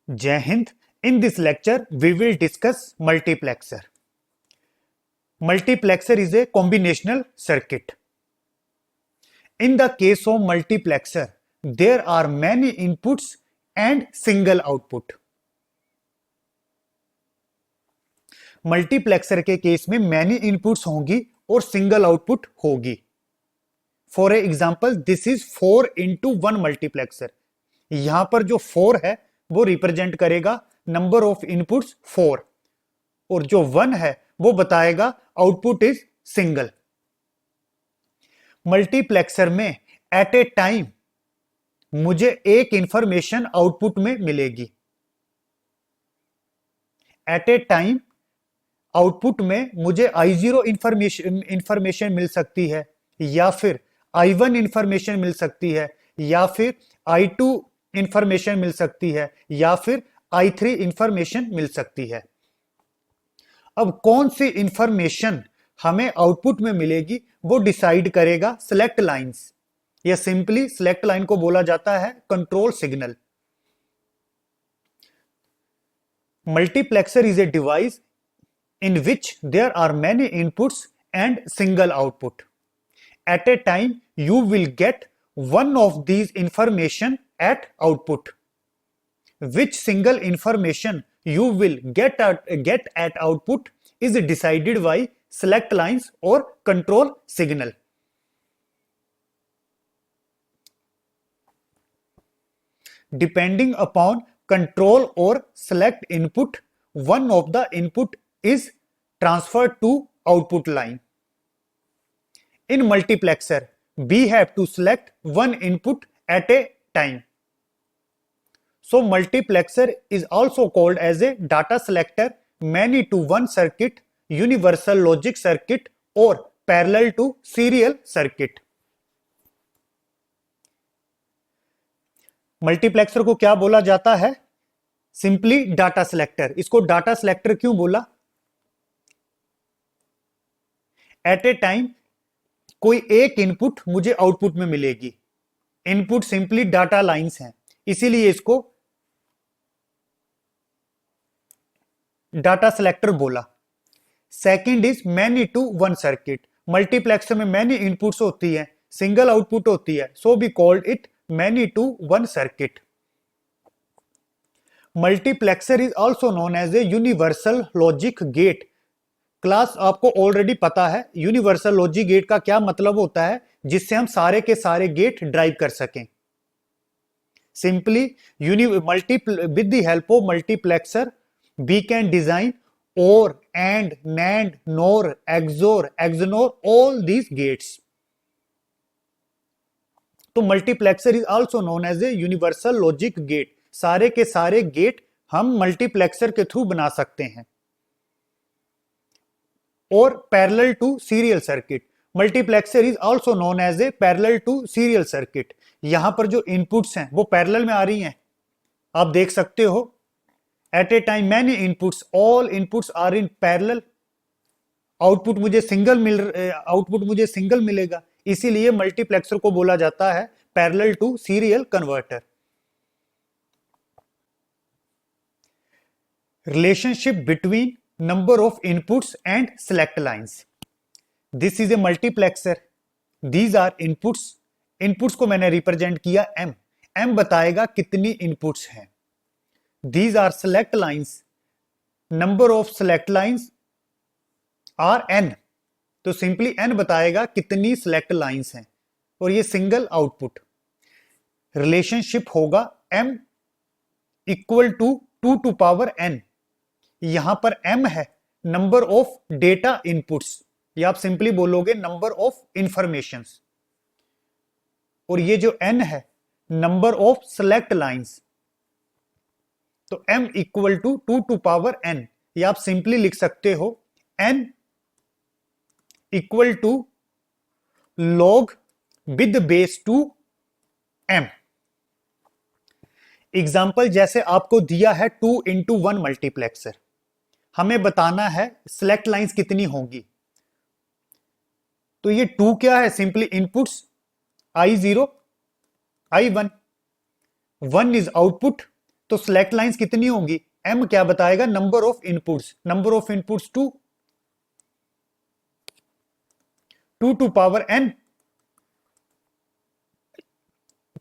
Jai Hind. In this lecture, we will discuss multiplexer. Multiplexer is a combinational circuit. In the case of multiplexer, there are many inputs and single output. Multiplexer के case में many inputs होंगी और single output होगी. For example, this is 4 into 1 multiplexer. यहां पर जो 4 है वो रिप्रेजेंट करेगा नंबर ऑफ इनपुट्स 4 और जो 1 है वो बताएगा आउटपुट इज सिंगल. मल्टीप्लेक्सर में एट ए टाइम मुझे एक इंफॉर्मेशन आउटपुट में मिलेगी. एट ए टाइम आउटपुट में मुझे I0 इंफॉर्मेशन मिल सकती है, या फिर I1 इंफॉर्मेशन मिल सकती है, या फिर I2 इंफॉर्मेशन मिल सकती है, या फिर I3 इंफॉर्मेशन मिल सकती है. अब कौन सी इंफॉर्मेशन हमें आउटपुट में मिलेगी वो डिसाइड करेगा सिलेक्ट लाइंस, या सिंपली सिलेक्ट लाइन को बोला जाता है control signal. Multiplexer is a device in which there are many inputs and single output. At a time, you will get one of these information at output. Which single information you will get at output is decided by select lines or control signal. Depending upon control or select input, one of the input is transferred to output line. In multiplexer, we have to select one input at a time. So multiplexer is also called as a data selector, many to one circuit, universal logic circuit or parallel to serial circuit. Multiplexer को क्या बोला जाता है? Simply data selector. इसको data selector क्यों बोला? Eight a time कोई एक इनपुट मुझे आउटपुट में मिलेगी. इनपुट सिंपली डाटा लाइंस हैं, इसीलिए इसको डाटा सिलेक्टर बोला. Second is many to one circuit. Multiplexer में मैनी इनपुट्स होती है, सिंगल आउटपुट होती है, so we called it many to one circuit. Multiplexer is also known as a universal logic gate. Class आपको already पता है universal logic gate का क्या मतलब होता है, जिससे हम सारे के सारे गेट ड्राइव कर सकें. Simply with the help of multiplexer we can design or and NAND NOR XOR XNOR all these gates. तो multiplexer is also known as a universal logic gate. सारे के सारे गेट हम मल्टीप्लेक्सर के through बना सकते हैं. और parallel to serial circuit. Multiplexer is also known as a parallel to serial circuit. यहां पर जो इनपुट्स हैं वो पैरेलल में आ रही हैं, आप देख सकते हो. At a time many inputs, all inputs are in parallel. Output मुझे सिंगल मिलेगा, इसीलिए मल्टीप्लेक्सर को बोला जाता है parallel to serial converter. Relationship between number of inputs and select lines. This is a multiplexer. These are inputs. Inputs को मैंने represent किया M. M बताएगा कितनी inputs हैं. These are select lines. Number of select lines are N. तो simply N बताएगा कितनी select lines हैं और ये सिंगल आउटपुट. रिलेशनशिप होगा M equal to 2 to power N. यहां पर M है नंबर ऑफ डेटा इनपुट्स, या आप सिंपली बोलोगे नंबर ऑफ इंफॉर्मेशंस, और ये जो N है नंबर ऑफ सेलेक्ट लाइंस. तो M equal to 2 to power N, या आप सिंपली लिख सकते हो N equal to log with base two M. Example जैसे आपको दिया है 2 into 1 मल्टीप्लेक्सर. हमें बताना है सिलेक्ट लाइंस कितनी होंगी. तो ये 2 क्या है? Simply inputs I0 I1. 1 is output, तो सिलेक्ट लाइंस कितनी होंगी, m क्या बताएगा, number of inputs, number of inputs 2 to power n,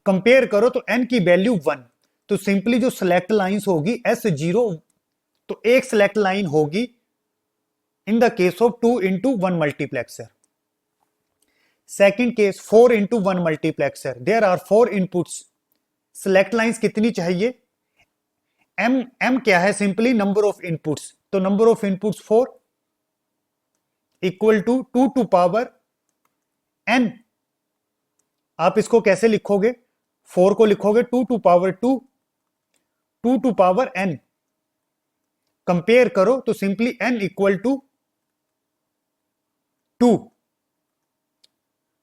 compare करो तो n की वैल्यू 1, तो सिंपली जो सिलेक्ट लाइंस होगी S0, तो एक सिलेक्ट लाइन होगी in the case of 2 into 1 multiplexer. Second case 4 into 1 multiplexer, there are 4 inputs, select lines कितनी चाहिए, m क्या है, सिंपली नंबर ऑफ इनपुट्स, तो number of inputs 4 equal to 2 to power n। आप इसको कैसे लिखोगे, 4 को लिखोगे 2 to power 2, 2 to power n, compare करो तो सिंपली n इक्वल टू 2,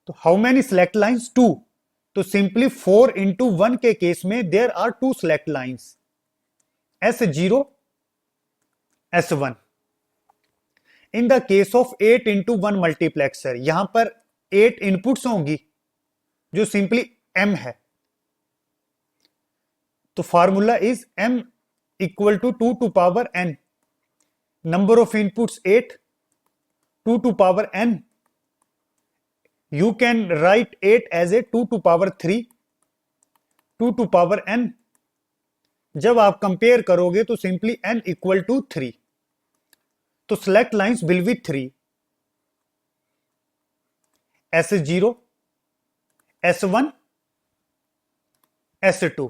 तो हाउ मेनी सिलेक्ट लाइंस 2, तो सिंपली 4 into 1 के केस में there are 2 select lines, S0 S1। In the case of 8 into 1 multiplexer, यहां पर 8 इनपुट्स होंगी जो सिंपली m है, तो formula is m equal to 2 to power n, number of inputs 8, 2 to power n, you can write 8 as a 2 to power 3, 2 to power n। जब आप compare करोगे तो सिंपली n इक्वल टू 3, तो select lines will be 3, S0 S1 S2।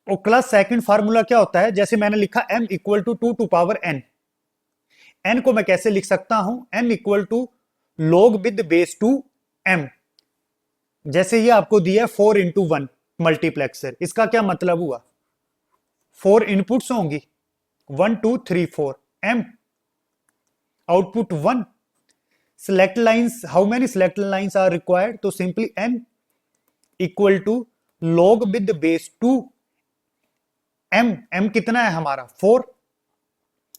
और class second formula क्या होता है, जैसे मैंने लिखा m equal to 2 to power n, n को मैं कैसे लिख सकता हूं, n equal to log with base 2 m, जैसे ये आपको दिया है 4 into 1 मल्टीप्लेक्सर, इसका क्या मतलब हुआ, 4 इनपुट्स होंगी 1 2 3 4, m output 1, select lines, how many select lines are required, तो simply n equal to log with base 2 m कितना है हमारा 4,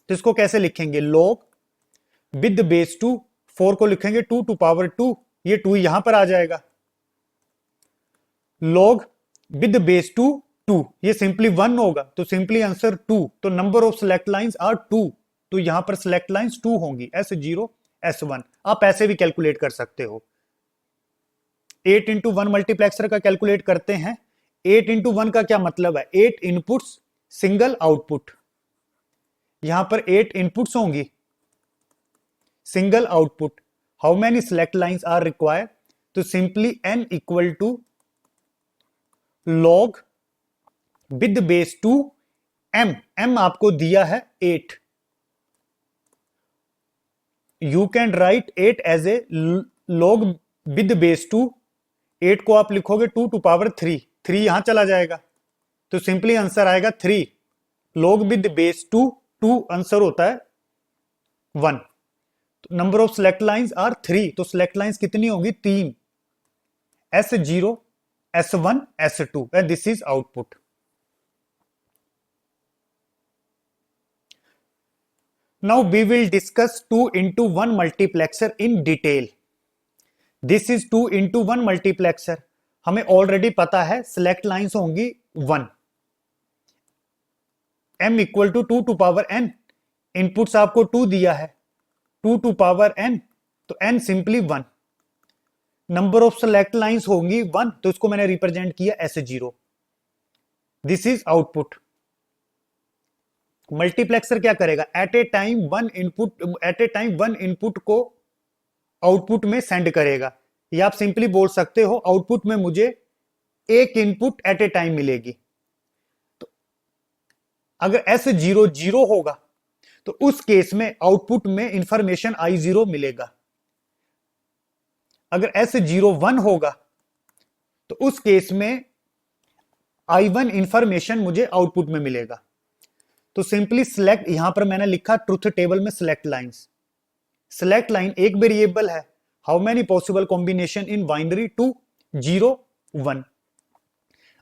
तो इसको कैसे लिखेंगे, log विद बेस 2, 4 को लिखेंगे 2 टू पावर 2, ये 2 यहां पर आ जाएगा, log विद बेस 2 2, ये सिंपली 1 होगा, तो सिंपली आंसर 2, तो number of select lines are 2, तो यहां पर सिलेक्ट लाइंस 2 होंगी, S0 S1। आप ऐसे भी कैलकुलेट कर सकते हो, 8 into 1 मल्टीप्लेक्सर का कैलकुलेट करते हैं, 8 into 1 का क्या मतलब है, 8 इनपुट्स सिंगल आउटपुट, यहां पर 8 इनपुट्स होंगी single output, how many select lines are required, तो simply n equal to log with base 2 m आपको दिया है 8, you can write 8 as a log with base 2, 8 को आप लिखोगे 2 टू पावर 3, 3 यहां चला जाएगा, तो सिंपली आंसर आएगा 3, log विद बेस 2, 2 आंसर होता है 1, तो number of select lines are 3, तो सिलेक्ट लाइंस कितनी होगी 3, S0 S1 S2, and this is output. Now we will discuss 2 into 1 multiplexer in detail. This is 2 into 1 multiplexer, हमें already पता है select lines होंगी 1, m equal to 2 to power n, inputs आपको 2 दिया है, 2 to power n, तो n simply 1, number of select lines होंगी 1, तो इसको मैंने रिप्रेजेंट किया S0, this is output. Multiplexer क्या करेगा, at a time one input को आउटपुट में सेंड करेगा, या आप सिंपली बोल सकते हो आउटपुट में मुझे एक इनपुट एट ए टाइम मिलेगी, तो अगर S0 0 होगा तो उस केस में आउटपुट में इंफॉर्मेशन I0 मिलेगा, अगर S0 1 होगा तो उस केस में I1 इंफॉर्मेशन मुझे आउटपुट में मिलेगा। तो सिंपली सिलेक्ट, यहां पर मैंने लिखा ट्रुथ टेबल में सिलेक्ट लाइंस, सिलेक्ट लाइन एक वेरिएबल है, how many possible combination in binary 2 0 1,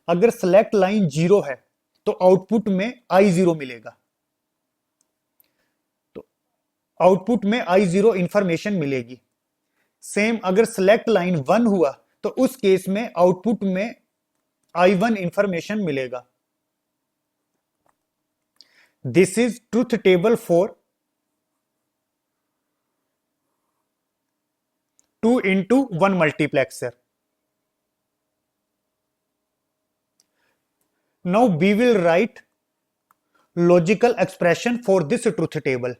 अगर सिलेक्ट लाइन 0 है तो आउटपुट में I0 मिलेगा, तो आउटपुट में I0 इंफॉर्मेशन मिलेगी, सेम अगर सिलेक्ट लाइन 1 हुआ तो उस केस में आउटपुट में I1 इंफॉर्मेशन मिलेगा। This is truth table for 2x1 multiplexer. Now we will write logical expression for this truth table.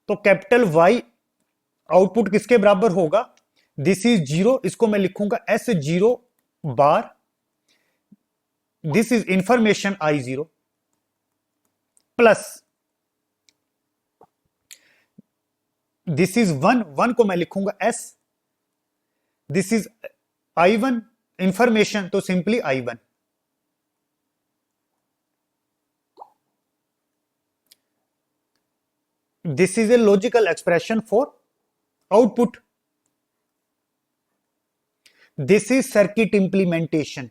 तो कैपिटल Y आउटपुट किसके बराबर होगा? दिस इज 0, इसको मैं लिखूंगा S0 bar, this is information I0 plus this is 1 को मैं लिखूंगा S, this is I1 information, तो simply I1। This is a logical expression for output. This is circuit implementation.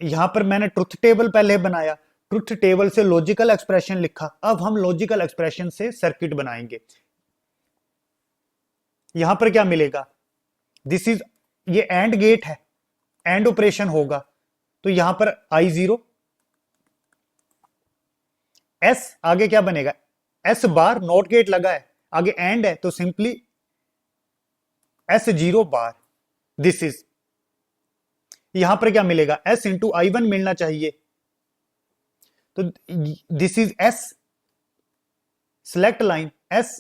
यहां पर मैंने ट्रुथ टेबल पहले बनाया, ट्रुथ टेबल से लॉजिकल एक्सप्रेशन लिखा, अब हम लॉजिकल एक्सप्रेशन से सर्किट बनाएंगे। यहां पर क्या मिलेगा? दिस इज, ये एंड गेट है, एंड ऑपरेशन होगा, तो यहां पर I0 S, आगे क्या बनेगा? S बार, नॉट गेट लगा है, आगे एंड है, तो simply S0 bar. This is, यहां पर क्या मिलेगा? S इंटू I1 मिलना चाहिए, तो this is S, select line S,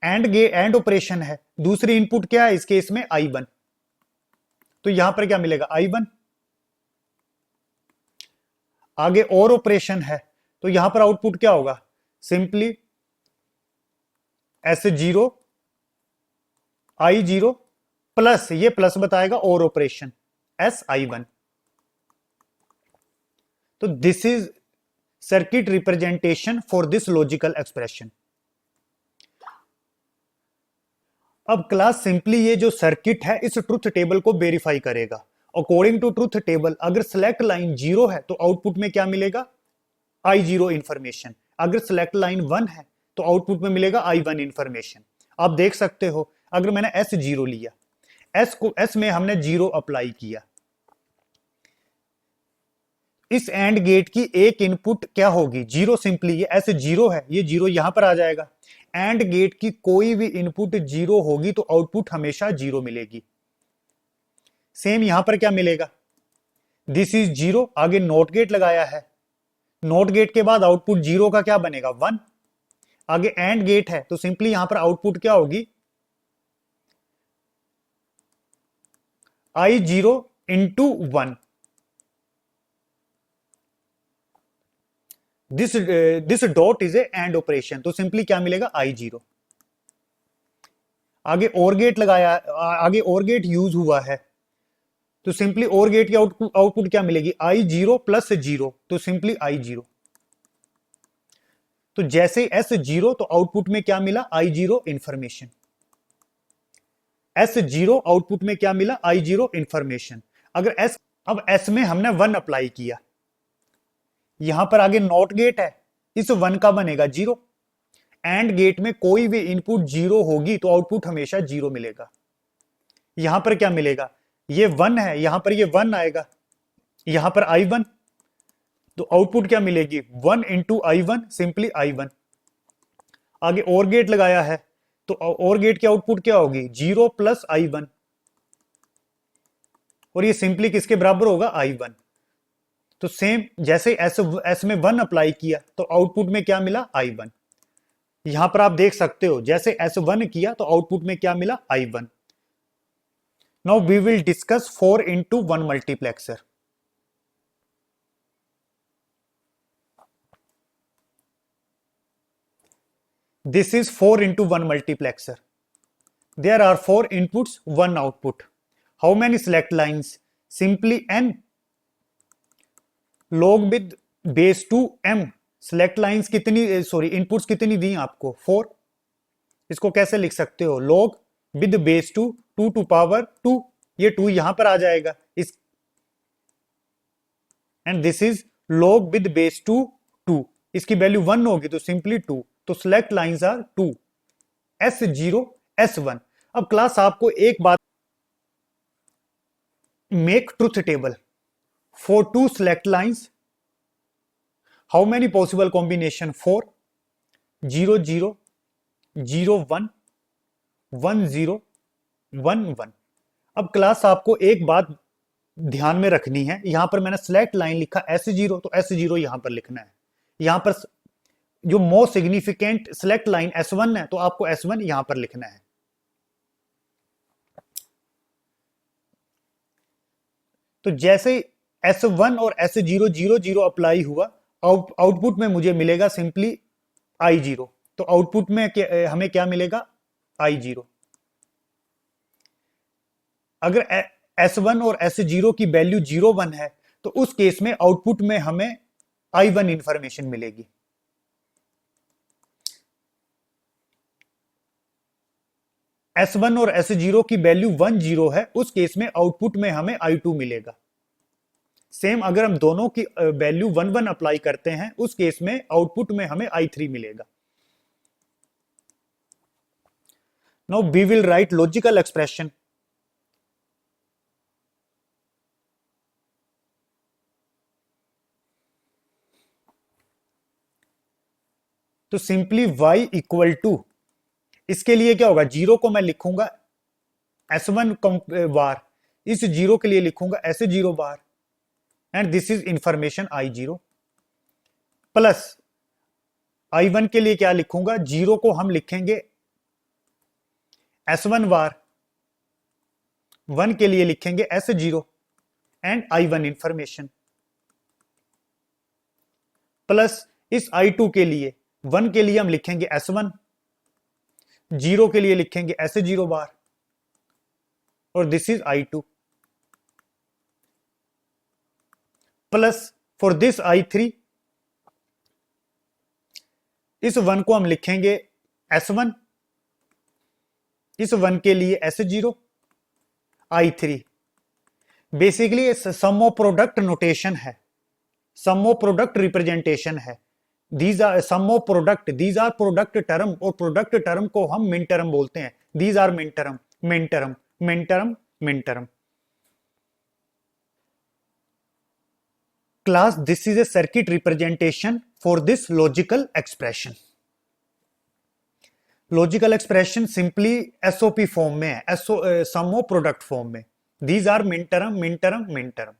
and operation है, दूसरी इनपुट क्या है इस केस में? I1, तो यहां पर क्या मिलेगा? I1। आगे और ऑपरेशन है, तो यहां पर आउटपुट क्या होगा? सिंपली S0 I0 प्लस, ये प्लस बताएगा और ऑपरेशन SI1। तो this is circuit representation for this logical expression. अब क्लास सिंपली ये जो सर्किट है इस ट्रुथ टेबल को वेरीफाई करेगा। अकॉर्डिंग टू ट्रुथ टेबल अगर सिलेक्ट लाइन 0 है तो आउटपुट में क्या मिलेगा? I0 information. अगर सिलेक्ट लाइन 1 है तो आउटपुट में मिलेगा I1 इंफॉर्मेशन। आप देख सकते हो, अगर मैंने S0 लिया, S में हमने 0 अप्लाई किया, इस एंड गेट की एक इनपुट क्या होगी? 0। सिंपली ये S0 है, ये 0 यहां पर आ जाएगा। एंड गेट की कोई भी इनपुट 0 होगी तो आउटपुट हमेशा 0 मिलेगी। सेम यहां पर क्या मिलेगा? दिस इज 0, आगे नॉट गेट लगाया है, नॉट गेट के बाद आउटपुट 0 का क्या बनेगा? 1। आगे एंड गेट है, तो सिंपली यहां पर आउटपुट क्या होगी? I0 into 1। This dot is A and operation, तो सिंपली क्या मिलेगा? I0। आगे और गेट लगाया, आगे और गेट यूज हुआ है, तो सिंपली और गेट की आउटपुट क्या मिलेगी? I0 प्लस 0, तो सिंपली I0। तो जैसे S0 तो आउटपुट में क्या मिला? I0 information. S0 आउटपुट में क्या मिला? I0 information. अगर S, अब S में हमने 1 अप्लाई किया, यहां पर आगे नॉट गेट है, इस 1 का बनेगा 0। एंड गेट में कोई भी इनपुट 0 होगी तो आउटपुट हमेशा 0 मिलेगा। यहां पर क्या मिलेगा? ये 1 है, यहां पर ये 1 आएगा, यहां पर I1, तो आउटपुट क्या मिलेगी? 1 इंटू I1, सिंपली I1। आगे और गेट लगाया है, तो और गेट की आउटपुट क्या होगी? 0 प्लस I1, और ये सिंपली किसके बराबर होगा? I1। तो सेम जैसे S में 1 अप्लाई किया तो आउटपुट में क्या मिला? I1। यहां पर आप देख सकते हो, जैसे S1 किया तो आउटपुट में क्या मिला? I1। Now we will discuss 4x1 multiplexer. This is 4x1 multiplexer. There are 4 inputs, 1 output. How many select lines? Simply n log with base 2 m. Select lines कितनी, सॉरी इनपुट्स कितनी दी आपको? 4। इसको कैसे लिख सकते हो? log with base 2, 2 to power 2, ये 2 यहां पर आ जाएगा, इस and this is log with base 2 2, इसकी वैल्यू 1 होगी तो सिंपली 2, तो select lines are 2 S0 S1। अब क्लास आपको एक बात, make truth table for 2 select lines, how many possible combination 4 0 0 0 1 1 0 1 1। अब क्लास आपको एक बात ध्यान में रखनी है, यहां पर मैंने सिलेक्ट लाइन लिखा S0 तो S0 यहां पर लिखना है, यहां पर जो most significant select line S1 है तो आपको S1 यहां पर लिखना है। तो जैसे S1 और S0 0 0 अप्लाई हुआ, आउटपुट में मुझे मिलेगा सिंपली I0, तो आउटपुट में हमें क्या मिलेगा I0। अगर S1 और S0 की वैल्यू 0 1 है तो उस केस में आउटपुट में हमें I1 इंफॉर्मेशन मिलेगी। S1 और S0 की वैल्यू 1 0 है, उस केस में आउटपुट में हमें I2 मिलेगा। सेम अगर हम दोनों की वैल्यू 1 1 अप्लाई करते हैं, उस केस में आउटपुट में हमें I3 मिलेगा। Now we will write logical expression. तो सिंपली y इक्वल टू, इसके लिए क्या होगा, जीरो को मैं लिखूंगा S1 बार, इस जीरो के लिए लिखूंगा S0 bar, and this is information I0, plus I1 के लिए क्या लिखूंगा, जीरो को हम लिखेंगे S1 बार, 1 के लिए लिखेंगे S0 and I1 information, plus इस I2 के लिए 1 के लिए हम लिखेंगे S1, 0 के लिए लिखेंगे S0 बार, और this is I2, plus for this I3, इस 1 को हम लिखेंगे S1, इस 1 के लिए S0 I3। बेसिकली ये सम ऑफ प्रोडक्ट नोटेशन है, सम ऑफ प्रोडक्ट रिप्रेजेंटेशन है। These are sum of product, these are product term, और प्रोडक्ट टर्म को हम मिन टर्म बोलते हैं। These are minterm, minterm, minterm, minterm. Class this is a circuit representation for this logical expression. Logical expression simply SOP form में है, sum of product form में। These are minterm, minterm, minterm.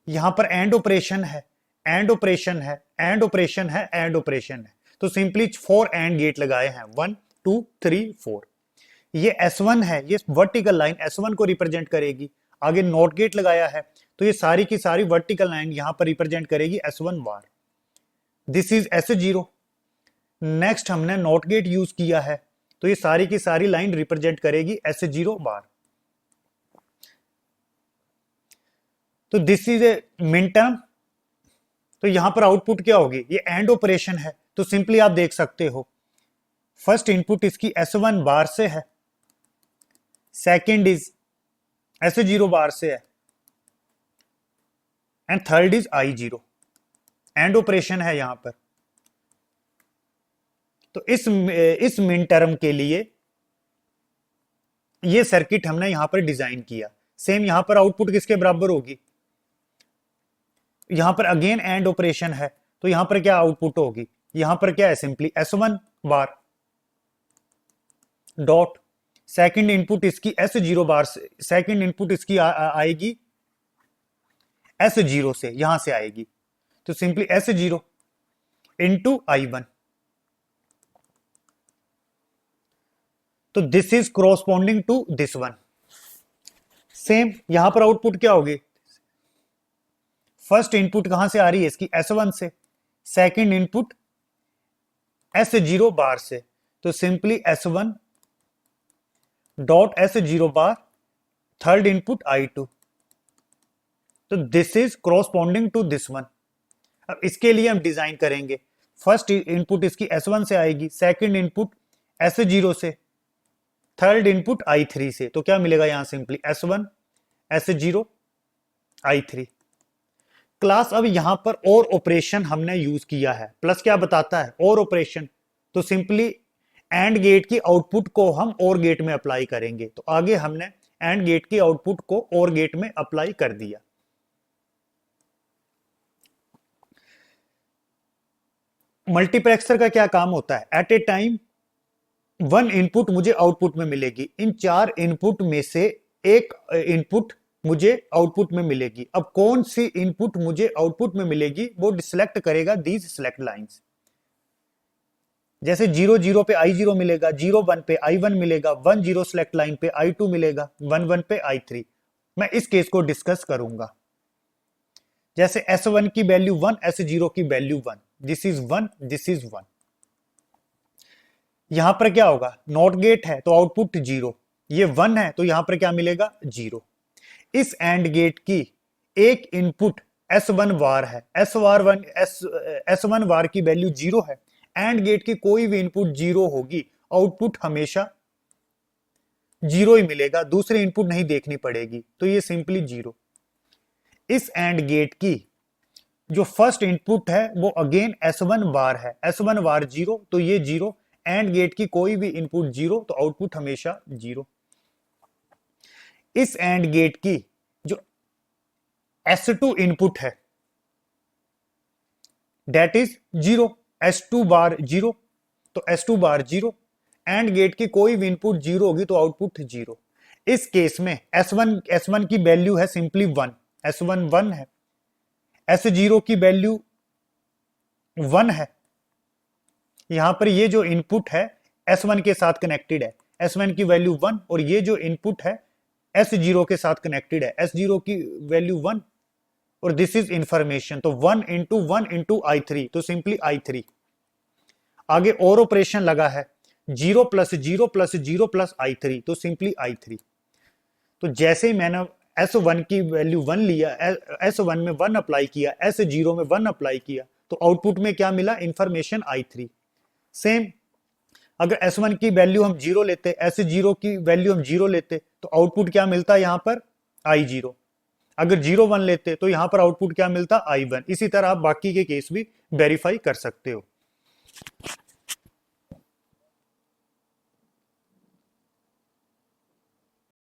यहां पर and operation है, and operation है, and operation है, and operation है, तो सिंपली 4 एंड गेट लगाए हैं, 1 2 3 4। ये S1 है, ये वर्टिकल लाइन S1 को रिप्रेजेंट करेगी। आगे नॉट गेट लगाया है, तो ये सारी की सारी वर्टिकल लाइन यहां पर रिप्रेजेंट करेगी S1 bar. This is S0। Next हमने नॉट गेट यूज किया है, तो ये सारी की सारी लाइन रिप्रेजेंट करेगी S0 बार। तो this is A min term, तो यहां पर आउटपुट क्या होगी, ये एंड ऑपरेशन है, तो सिंपली आप देख सकते हो फर्स्ट इनपुट इसकी S1 बार से है, सेकंड इज S0 बार से है, and third is I0। And operation है यहां पर। तो इस मिन टर्म के लिए ये सर्किट हमने यहां पर डिजाइन किया। सेम यहां पर आउटपुट किसके बराबर होगी, यहां पर अगेन एंड ऑपरेशन है, तो यहां पर क्या आउटपुट होगी, यहां पर क्या है, सिंपली S1 बार डॉट, सेकंड इनपुट इसकी S0 बार से, सेकंड इनपुट इसकी आएगी S0 से, यहां से आएगी, तो सिंपली S0 इंटू I1। तो this is corresponding to this one. Same यहां पर आउटपुट क्या होगी, फर्स्ट इनपुट कहां से आ रही है इसकी S1 से, सेकंड इनपुट S0 बार से, तो simply S1 dot S0 bar, third input I2। तो this is corresponding to this one. अब इसके लिए हम डिजाइन करेंगे, फर्स्ट इनपुट इसकी S1 से आएगी, सेकंड इनपुट S0 से, थर्ड इनपुट I3 से, तो क्या मिलेगा यहां simply S1 S0 I3। Class अब यहां पर और ऑपरेशन हमने यूज किया है, प्लस क्या बताता है, और ऑपरेशन, तो सिंपली एंड गेट की आउटपुट को हम और गेट में अप्लाई करेंगे। तो आगे हमने एंड गेट की आउटपुट को और गेट में अप्लाई कर दिया। मल्टीप्लेक्सर का क्या काम होता है, at a time one input मुझे आउटपुट में मिलेगी, इन 4 इनपुट में से एक इनपुट मुझे आउटपुट में मिलेगी। अब कौन सी इनपुट मुझे आउटपुट में मिलेगी वो सिलेक्ट करेगा दीज सिलेक्ट लाइंस। जैसे 0 0 पे I0 मिलेगा, 0 1 पे I1 मिलेगा, 1 0 सिलेक्ट लाइन पे I2 मिलेगा, 1 1 पे I3। मैं इस केस को डिस्कस करूंगा। जैसे S1 की वैल्यू 1, S0 की value 1, this is 1, this is 1। यहां पर क्या होगा, नॉट गेट है तो आउटपुट 0, ये 1 है तो यहां पर क्या मिलेगा 0। इस एंड गेट की एक इनपुट S1 वार है, S1 वार की वैल्यू 0 है। एंड गेट की कोई भी इनपुट 0 होगी, आउटपुट हमेशा 0 ही मिलेगा, दूसरी इनपुट नहीं देखनी पड़ेगी, तो ये सिंपली 0। इस एंड गेट की जो फर्स्ट इनपुट है वो अगेन S1 वार है, S1 वार 0 तो ये 0। एंड गेट की कोई भी इनपुट 0 तो आउटपुट हमेशा 0। इस एंड गेट की जो S2 इनपुट है दैट इज 0, S2 बार 0, तो S2 बार 0। एंड गेट की कोई भी इनपुट 0 होगी तो आउटपुट 0। इस केस में S1 की वैल्यू है सिंपली 1, S1 1 है, S0 की वैल्यू 1 है। यहां पर ये जो इनपुट है S1 के साथ कनेक्टेड है, S1 की वैल्यू 1, और ये जो इनपुट है S0 के साथ कनेक्टेड है, S0 की वैल्यू 1, और दिस इज इंफॉर्मेशन। तो 1 इंटू 1 इंटू I3, तो सिंपली I3। आगे और ऑपरेशन लगा है 0 प्लस 0 प्लस 0 प्लस I3, तो सिंपली I3। तो जैसे ही मैंने S1 की वैल्यू 1 लिया, S1 में 1 अप्लाई किया, S0 में 1 अप्लाई किया, तो आउटपुट में क्या मिला, इंफॉर्मेशन I3। सेम अगर S1 की वैल्यू हम 0 लेते, S0 की वैल्यू हम 0 लेते, तो आउटपुट क्या मिलता यहां पर I0। अगर 0 1 लेते तो यहां पर आउटपुट क्या मिलता I1। इसी तरह आप बाकी के केस भी वेरीफाई कर सकते हो।